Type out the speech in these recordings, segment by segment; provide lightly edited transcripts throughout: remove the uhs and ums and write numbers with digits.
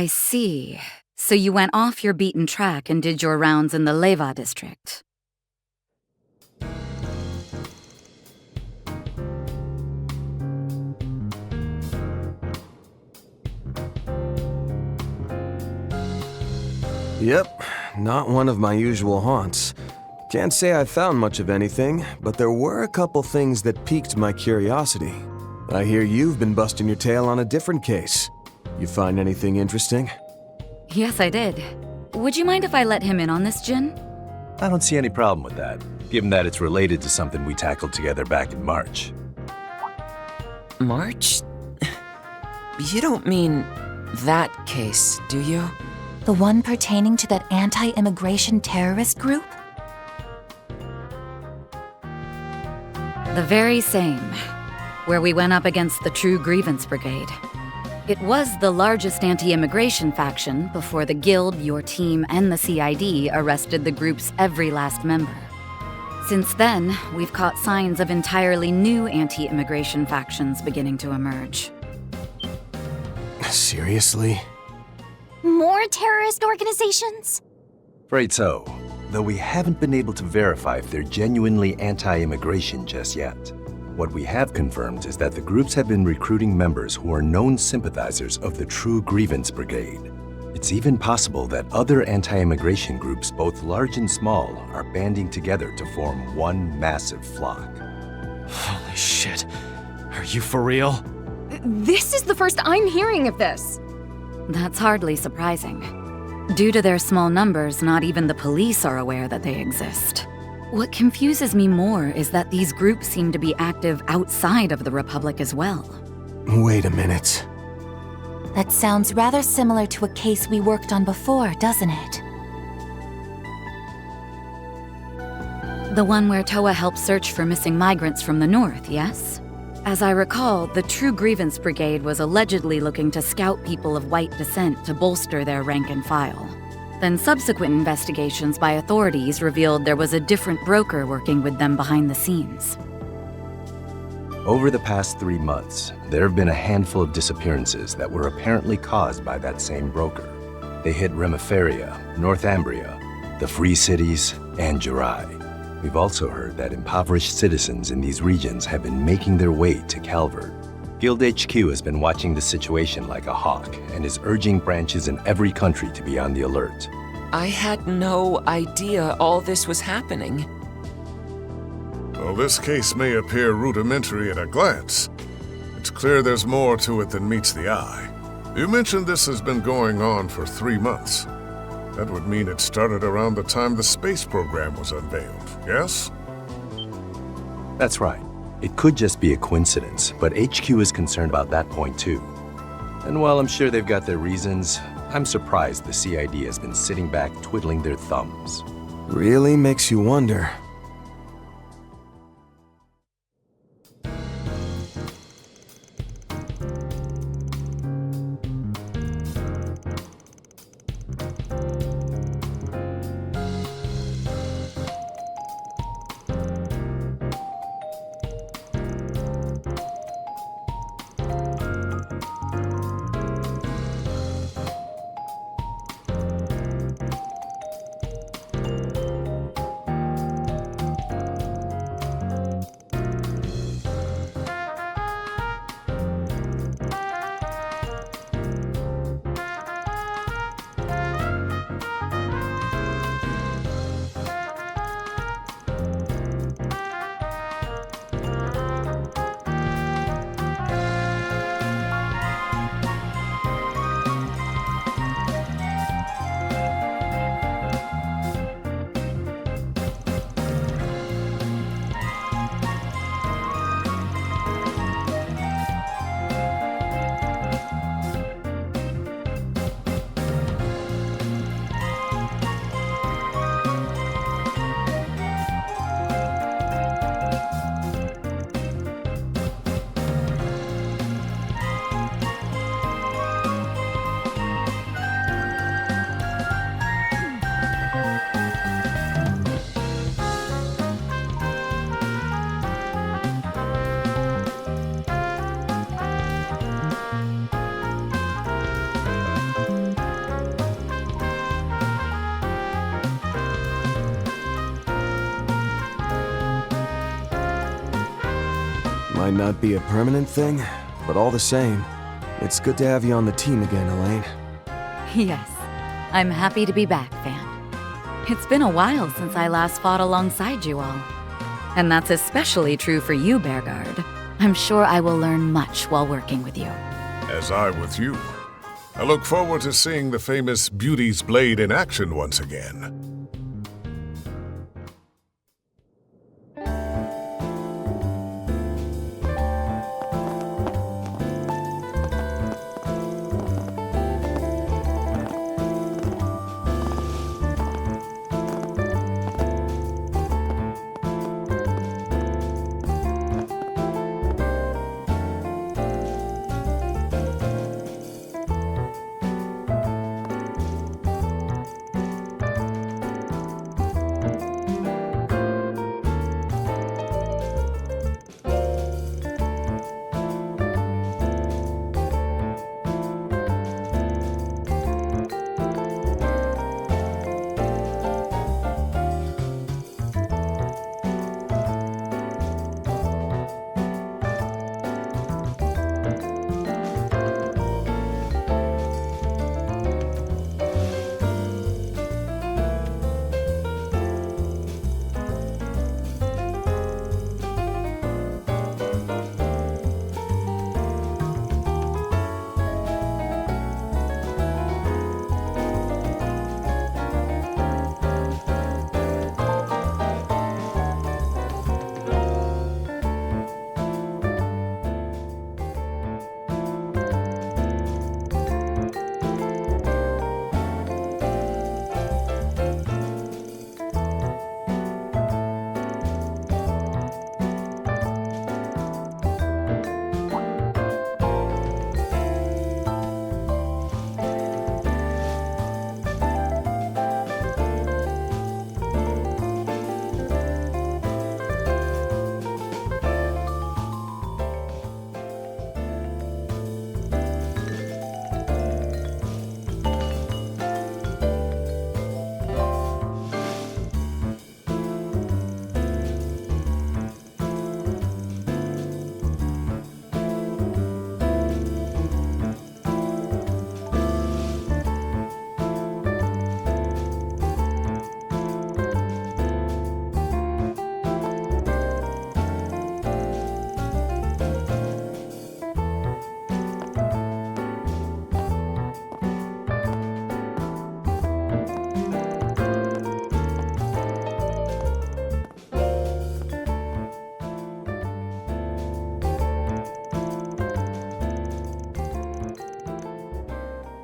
I see. So you went off your beaten track and did your rounds in the Leva district. Yep, not one of my usual haunts. Can't say I found much of anything, but there were a couple things that piqued my curiosity. I hear you've been busting your tail on a different case. You find anything interesting? Yes, I did. Would you mind if I let him in on this, Jin? I don't see any problem with that, given that it's related to something we tackled together back in March. March? You don't mean that case, do you? The one pertaining to that anti-immigration terrorist group? The very same, where we went up against the True Grievance Brigade. It was the largest anti-immigration faction before the Guild, your team, and the CID arrested the group's every last member. Since then, we've caught signs of entirely new anti-immigration factions beginning to emerge. Seriously? More terrorist organizations? Afraid so, though we haven't been able to verify if they're genuinely anti-immigration just yet. What we have confirmed is that the groups have been recruiting members who are known sympathizers of the True Grievance Brigade. It's even possible that other anti-immigration groups, both large and small, are banding together to form one massive flock. Holy shit. Are you for real? This is the first I'm hearing of this. That's hardly surprising. Due to their small numbers, not even the police are aware that they exist. What confuses me more is that these groups seem to be active outside of the Republic as well. Wait a minute. That sounds rather similar to a case we worked on before, doesn't it? The one where Toa helped search for missing migrants from the north, yes? As I recall, the True Grievance Brigade was allegedly looking to scout people of white descent to bolster their rank and file. Then subsequent investigations by authorities revealed there was a different broker working with them behind the scenes. Over the past 3 months, there have been a handful of disappearances that were apparently caused by that same broker. They hit Remiferia, Northumbria, the Free Cities, and Jirai. We've also heard that impoverished citizens in these regions have been making their way to Calvard. Guild HQ has been watching the situation like a hawk and is urging branches in every country to be on the alert. I had no idea all this was happening. Well, this case may appear rudimentary at a glance. It's clear there's more to it than meets the eye. You mentioned this has been going on for 3 months. That would mean it started around the time the space program was unveiled, yes? That's right. It could just be a coincidence, but HQ is concerned about that point too. And while I'm sure they've got their reasons, I'm surprised the CID has been sitting back twiddling their thumbs. Really makes you wonder. Might not be a permanent thing, but all the same, it's good to have you on the team again, Elaine. Yes, I'm happy to be back, Van. It's been a while since I last fought alongside you all. And that's especially true for you, Bearguard. I'm sure I will learn much while working with you. As I with you. I look forward to seeing the famous Beauty's Blade in action once again.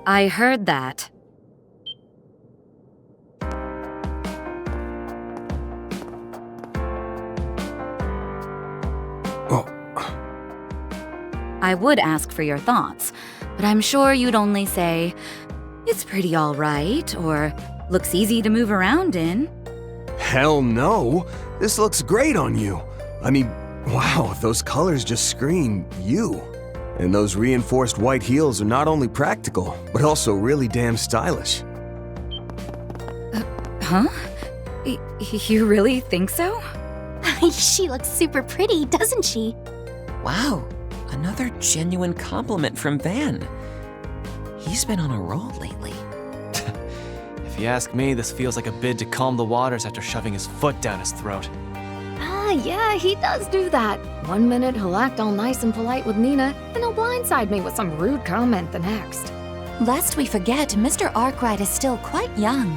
I heard that. Oh. I would ask for your thoughts, but I'm sure you'd only say, "It's pretty all right," or "Looks easy to move around in." Hell no! This looks great on you. I mean, wow, those colors just scream you. And those reinforced white heels are not only practical, but also really damn stylish. Huh? You really think so? She looks super pretty, doesn't she? Wow, another genuine compliment from Van. He's been on a roll lately. If you ask me, this feels like a bid to calm the waters after shoving his foot down his throat. Yeah, he does do that. One minute he'll act all nice and polite with Nina, then he'll blindside me with some rude comment the next. Lest we forget, Mr. Arkwright is still quite young.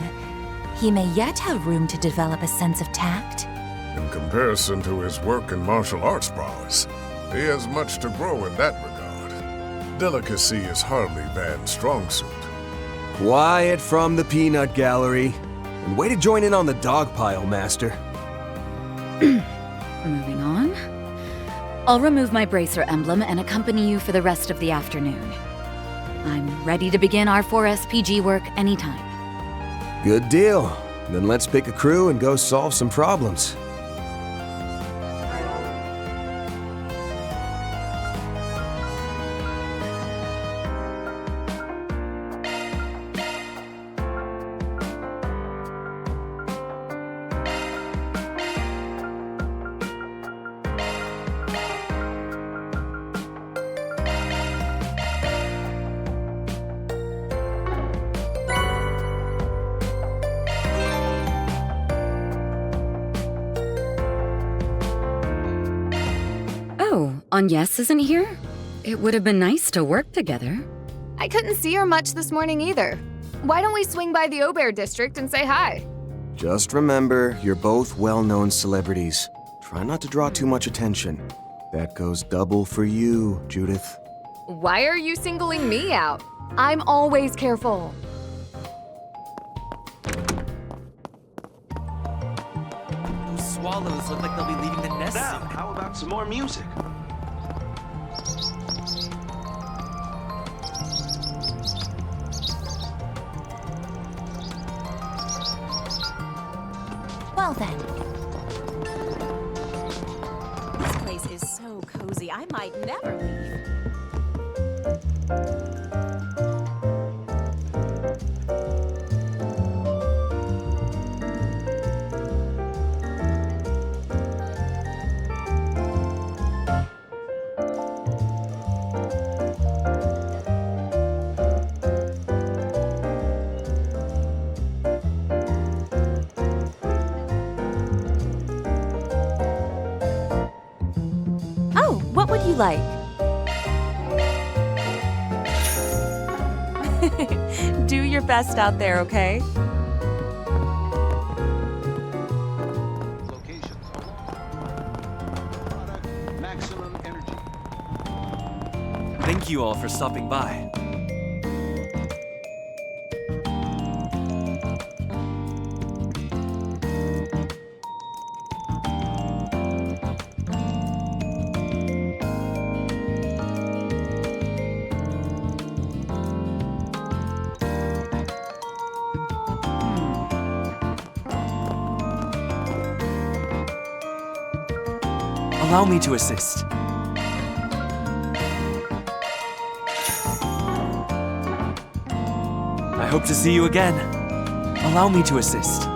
He may yet have room to develop a sense of tact. In comparison to his work in martial arts prowess, he has much to grow in that regard. Delicacy is hardly Van's strong suit. Quiet from the peanut gallery. And way to join in on the dog pile, Master. Moving on. I'll remove my bracer emblem and accompany you for the rest of the afternoon. I'm ready to begin our 4SPG work anytime. Good deal. Then let's pick a crew and go solve some problems. Agnes isn't here? It would have been nice to work together. I couldn't see her much this morning either. Why don't we swing by the Aubert district and say hi? Just remember, you're both well-known celebrities. Try not to draw too much attention. That goes double for you, Judith. Why are you singling me out? I'm always careful. Those swallows look like they'll be leaving the nest Now, soon. how about some more music? Well then, This place is so cozy, I might never leave. oh, what would you like? Do your best out there, okay? Locations product, maximum energy. Thank you all for stopping by. Allow me to assist. I hope to see you again. Allow me to assist.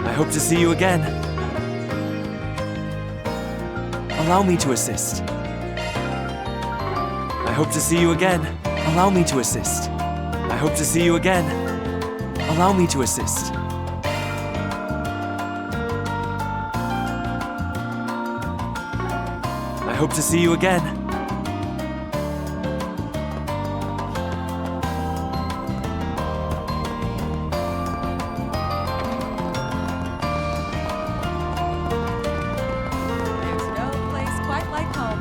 I hope to see you again. Allow me to assist. I hope to see you again. Allow me to assist. I hope to see you again. Allow me to assist. I hope to see you again. There's no place quite like home.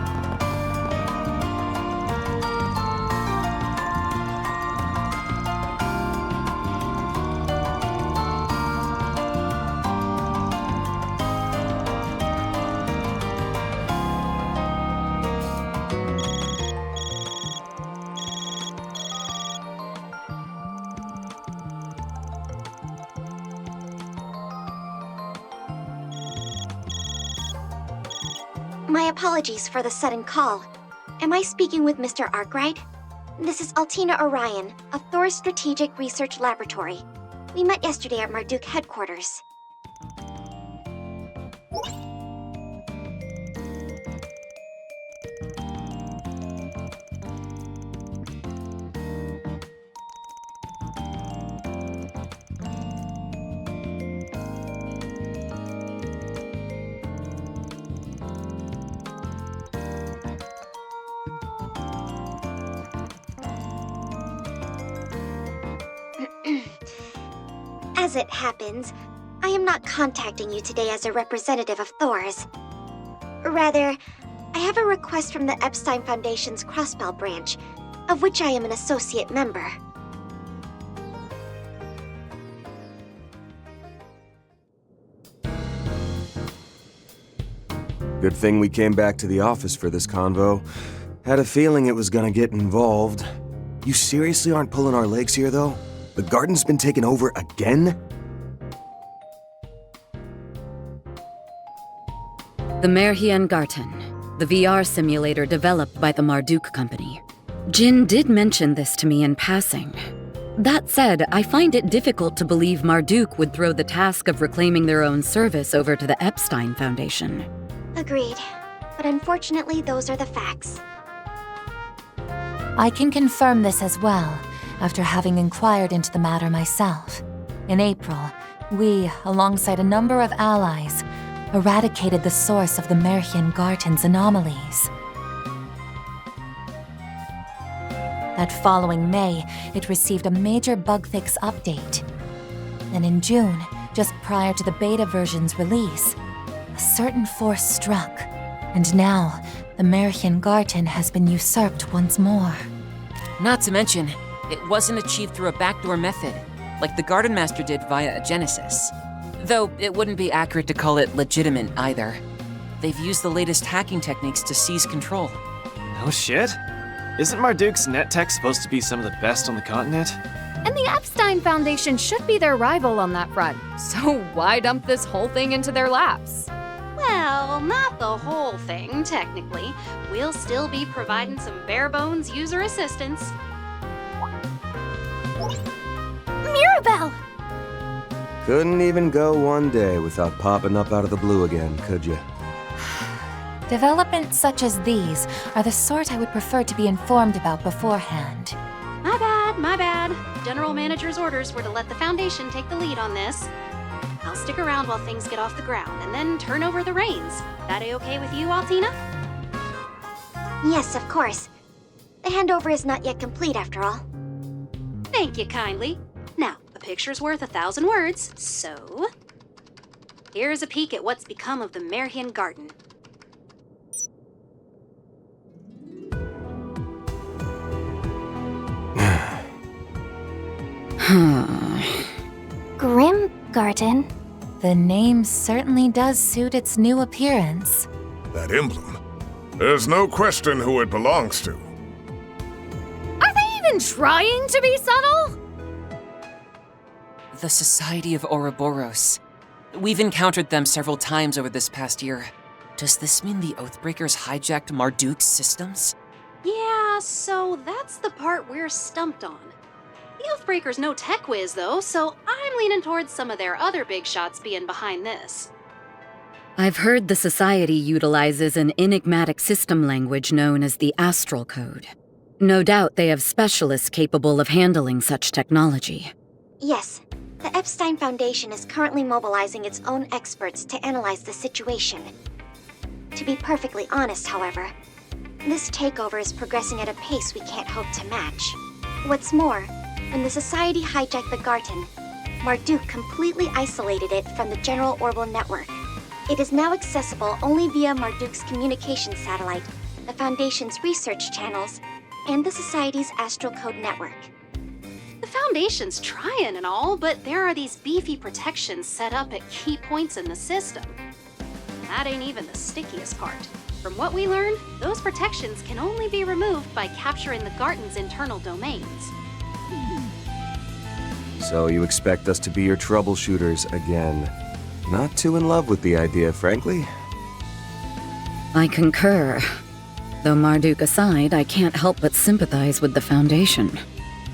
My apologies for the sudden call. Am I speaking with Mr. Arkwright? This is Altina Orion of Thor's Strategic Research Laboratory. We met yesterday at Marduk headquarters. As it happens, I am not contacting you today as a representative of Thor's. Rather, I have a request from the Epstein Foundation's Crossbell branch, of which I am an associate member. Good thing we came back to the office for this convo. Had a feeling it was gonna get involved. You seriously aren't pulling our legs here, though? The garden's been taken over again? The Merhian Garten, the VR simulator developed by the Marduk company. Jin did mention this to me in passing. That said, I find it difficult to believe Marduk would throw the task of reclaiming their own service over to the Epstein Foundation. Agreed. but unfortunately those are the facts. I can confirm this as well, after having inquired into the matter myself. In April, we, alongside a number of allies, eradicated the source of the Merhian Garten's anomalies. That following May, it received a major bug fix update. And in June, just prior to the beta version's release, a certain force struck, and now the Merhian Garten has been usurped once more. Not to mention, it wasn't achieved through a backdoor method, like the Garden Master did via a Genesis. Though it wouldn't be accurate to call it legitimate either. They've used the latest hacking techniques to seize control. No shit? Isn't Marduk's net tech supposed to be some of the best on the continent? And the Epstein Foundation should be their rival on that front. So why dump this whole thing into their laps? Well, not the whole thing, technically. We'll still be providing some bare-bones user assistance. Mirabelle! Couldn't even go one day without popping up out of the blue again, could you? Developments such as these are the sort I would prefer to be informed about beforehand. My bad. General Manager's orders were to let the Foundation take the lead on this. I'll stick around while things get off the ground and then turn over the reins. That a-okay with you, Altina? Yes, of course. The handover is not yet complete after all. Thank you kindly. Now, a picture's worth 1,000 words, so... here's a peek at what's become of the Merhian Garden. Grim Garden? The name certainly does suit its new appearance. That emblem. There's no question who it belongs to. Are they even trying to be subtle? The Society of Ouroboros. We've encountered them several times over this past year. Does this mean the Oathbreakers hijacked Marduk's systems? Yeah, so that's the part we're stumped on. The Oathbreakers no tech whiz, though, so I'm leaning towards some of their other big shots being behind this. I've heard the Society utilizes an enigmatic system language known as the Astral Code. No doubt they have specialists capable of handling such technology. Yes. The Epstein Foundation is currently mobilizing its own experts to analyze the situation. To be perfectly honest, however, this takeover is progressing at a pace we can't hope to match. What's more, when the Society hijacked the Garten, Marduk completely isolated it from the general Orbital network. It is now accessible only via Marduk's communication satellite, the Foundation's research channels, and the Society's Astral Code network. The Foundation's trying and all, but there are these beefy protections set up at key points in the system. That ain't even the stickiest part. From what we learned, those protections can only be removed by capturing the Garten's internal domains. So you expect us to be your troubleshooters again. Not too in love with the idea, frankly. I concur. Though Marduk aside, I can't help but sympathize with the Foundation.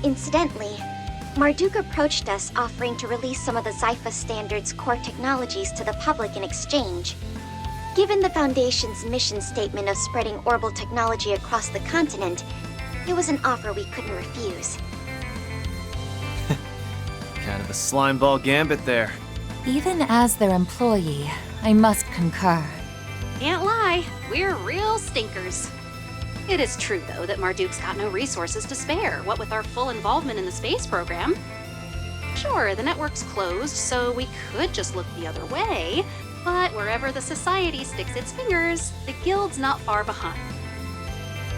Incidentally, Marduk approached us offering to release some of the Zypha Standard's core technologies to the public in exchange. Given the Foundation's mission statement of spreading orbital technology across the continent, it was an offer we couldn't refuse. Kind of a slimeball gambit there. Even as their employee, I must concur. Can't lie, we're real stinkers. It is true, though, that Marduk's got no resources to spare, what with our full involvement in the space program. Sure, the network's closed, so we could just look the other way, but wherever the Society sticks its fingers, the Guild's not far behind.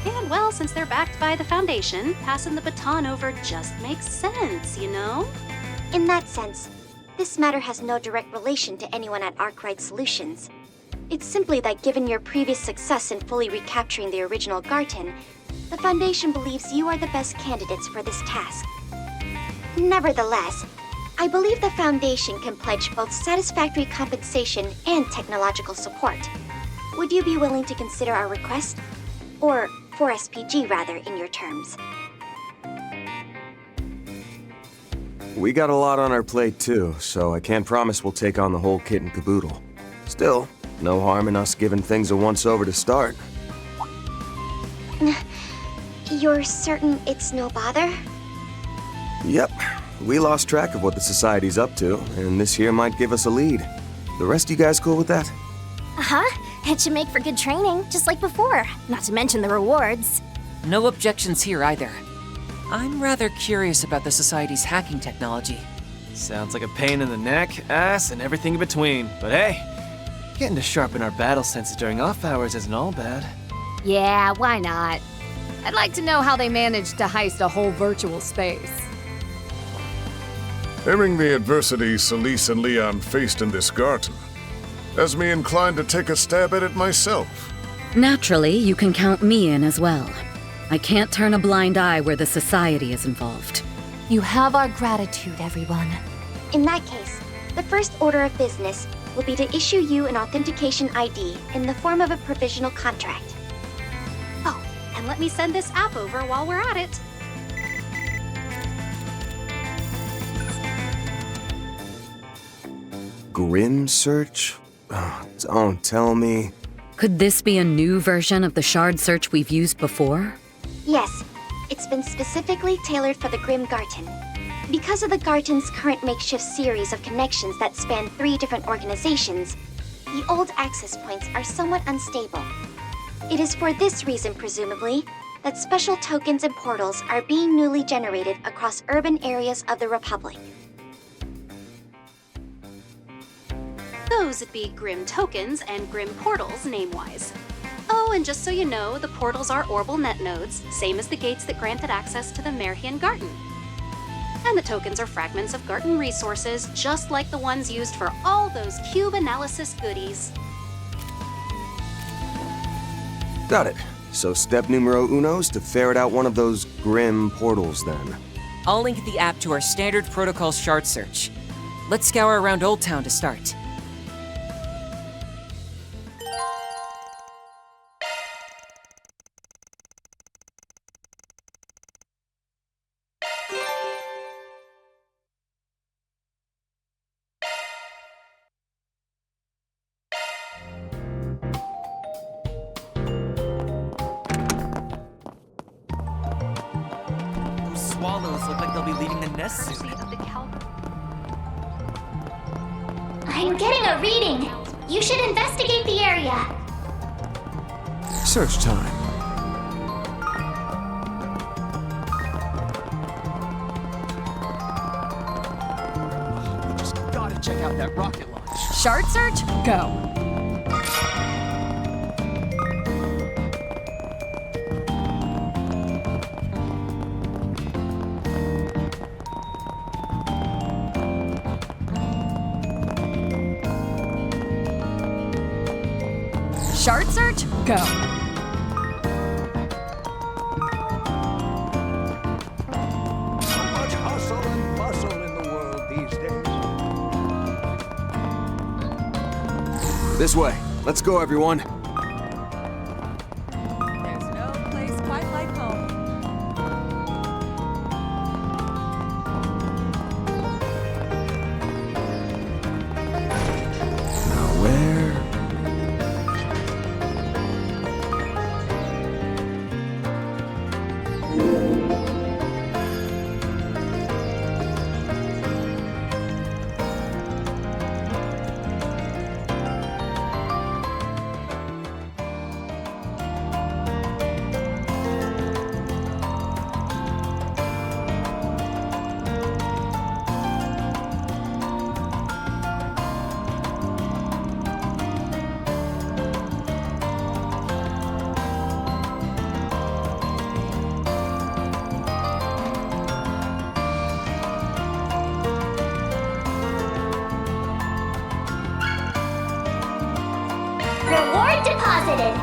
And well, since they're backed by the Foundation, passing the baton over just makes sense, you know? In that sense, this matter has no direct relation to anyone at Arkwright Solutions. It's simply that given your previous success in fully recapturing the original Garten, the Foundation believes you are the best candidates for this task. Nevertheless, I believe the Foundation can pledge both satisfactory compensation and technological support. Would you be willing to consider our request? Or 4SPG, rather, in your terms. We got a lot on our plate too, so I can't promise we'll take on the whole kit and caboodle. Still, No harm in us giving things a once-over to start. You're certain it's no bother? Yep. We lost track of what the Society's up to, and this here might give us a lead. The rest of you guys cool with that? Uh-huh. It should make for good training, just like before. Not to mention the rewards. No objections here either. I'm rather curious about the Society's hacking technology. Sounds like a pain in the neck, ass, and everything in between. But hey, getting to sharpen our battle senses during off hours isn't all bad. Yeah, why not? I'd like to know how they managed to heist a whole virtual space. Hearing the adversity Celise and Leon faced in this garden has me inclined to take a stab at it myself. Naturally, you can count me in as well. I can't turn a blind eye where the Society is involved. You have our gratitude, everyone. In that case, the first order of business will be to issue you an authentication ID in the form of a provisional contract. Oh, and let me send this app over while we're at it. Grim search? Oh, don't tell me. Could this be a new version of the shard search we've used before? Yes, it's been specifically tailored for the Grim Garten. Because of the Garten's current makeshift series of connections that span 3 different organizations, the old access points are somewhat unstable. It is for this reason, presumably, that special tokens and portals are being newly generated across urban areas of the Republic. Those would be Grim tokens and Grim portals, name-wise. Oh, and just so you know, the portals are Orbital net nodes, same as the gates that granted access to the Merhian Garden. And the tokens are fragments of Garden resources, just like the ones used for all those cube analysis goodies. Got it. So step numero uno's to ferret out one of those Grim portals, then. I'll link the app to our standard protocol shard search. Let's scour around Old Town to start. Swallows look like they'll be leaving the nest soon. I'm getting a reading. You should investigate the area. Search time. Just gotta check out that rocket launch. Shard search? Go. Shard search? Go. So much hustle and bustle in the world these days. This way. Let's go, everyone. There's no place quite like home. Now where? Reward deposited.